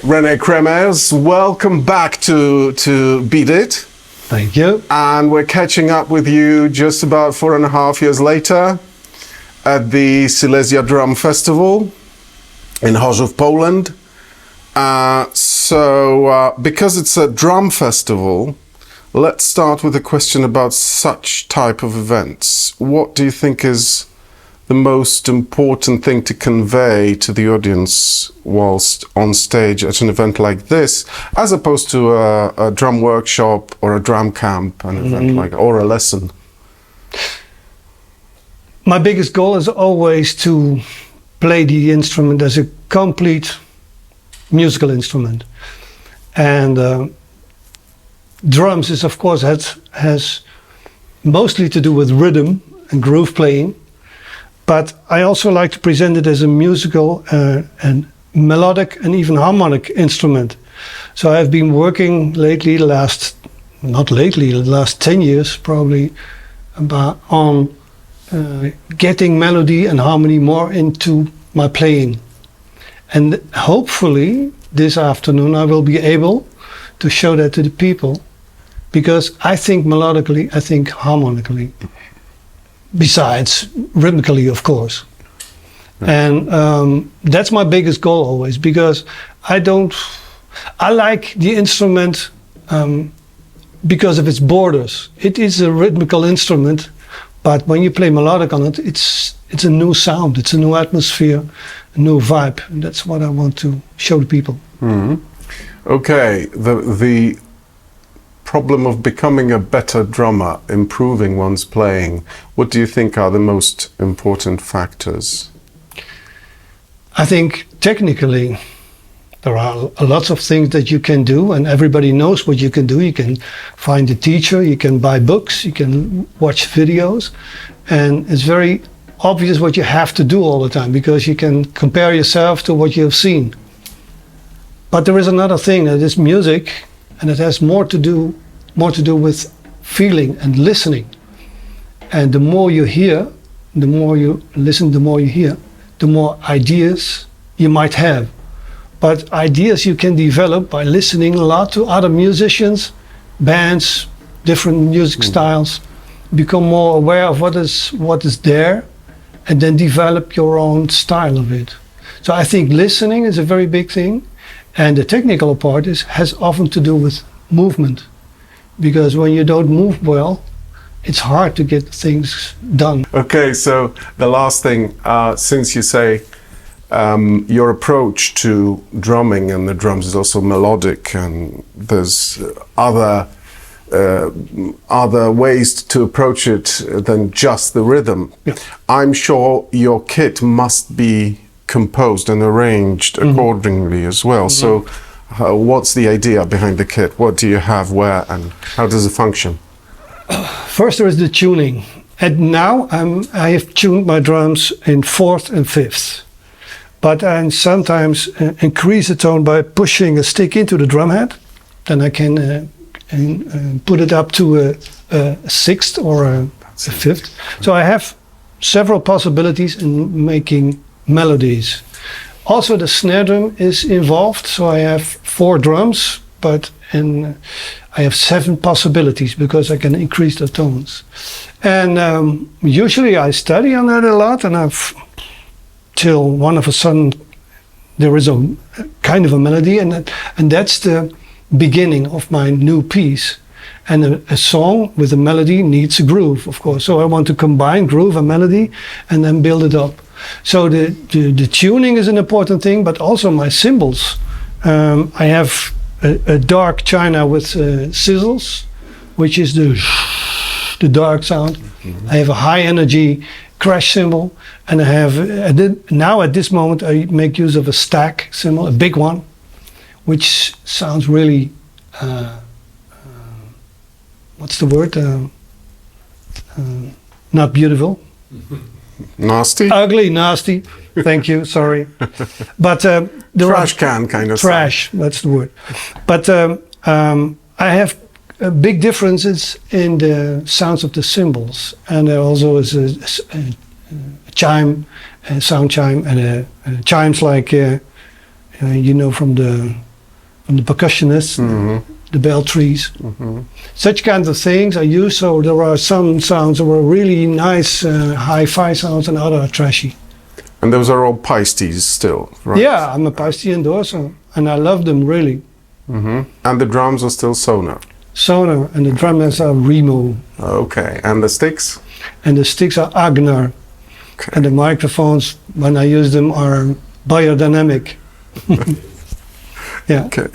René Creemers, welcome back to Beatit. Thank you. And we're catching up with you just about 4.5 years later at the Silesia Drum Festival in Chorzów, Poland. Because it's a drum festival, let's start with a question about such type of events. What do you think is the most important thing to convey to the audience whilst on stage at an event like this, as opposed to a drum workshop or a drum camp, an event or a lesson? My biggest goal is always to play the instrument as a complete musical instrument. And drums is, of course, has mostly to do with rhythm and groove playing. But I also like to present it as a musical and melodic and even harmonic instrument. So I've been working lately, the last 10 years probably, on getting melody and harmony more into my playing. And hopefully this afternoon I will be able to show that to the people, because I think melodically, I think harmonically. Besides rhythmically, of course. And that's my biggest goal always, because I like the instrument because of its borders. It is a rhythmical instrument, but when you play melodic on it, it's a new sound, it's a new atmosphere, a new vibe. And that's what I want to show the people. Okay, the problem of becoming a better drummer, improving one's playing, what do you think are the most important factors? I think technically there are lots of things that you can do, and everybody knows what you can do. You can find a teacher, you can buy books, you can watch videos, and it's very obvious what you have to do all the time, because you can compare yourself to what you have seen. But there is another thing, that is music, and it has more to do with feeling and listening. And the more you hear, the more you listen, the more you hear, the more ideas you might have. But ideas you can develop by listening a lot to other musicians, bands, different music styles, become more aware of what is there, and then develop your own style of it. So I think listening is a very big thing. And the technical part has often to do with movement, because when you don't move well, it's hard to get things done. Okay, so the last thing, since you say your approach to drumming and the drums is also melodic, and there's other ways to approach it than just the rhythm. Yeah. I'm sure your kit must be composed and arranged accordingly as well. So what's the idea behind the kit? What do you have, where, and how does it function? First there is the tuning. And now I have tuned my drums in 4th and 5th. But I sometimes increase the tone by pushing a stick into the drum head. Then I can put it up to a 6th or a 5th. So I have several possibilities in making melodies. Also the snare drum is involved, so I have 4 drums, but I have 7 possibilities, because I can increase the tones. And usually I study on that a lot, and till one of a sudden there is a kind of a melody, and that's the beginning of my new piece. And a song with a melody needs a groove, of course. So I want to combine groove and melody and then build it up. So the tuning is an important thing, but also my cymbals. I have a dark china with sizzles, which is the dark sound. I have a high energy crash cymbal, and I have now at this moment I make use of a stack cymbal, a big one, which sounds really what's the word? Not beautiful. Nasty? Ugly, nasty. Thank you, sorry. But trash can kind of trash, sound. That's the word. But I have big differences in the sounds of the cymbals, and there also is a chime, a sound chime, and chimes like you know, from the and the percussionists, the bell trees. Such kinds of things I use. So there are some sounds that were really nice hi-fi sounds, and other are trashy. And those are all pasties still, right? Yeah, I'm a pasty endorser, and I love them really. And the drums are still Sonar. Sonar, and the drummers are Remo, Okay, and the sticks? and the sticks are Agner, Okay. and the microphones, when I use them, are biodynamic. Yeah. Okay.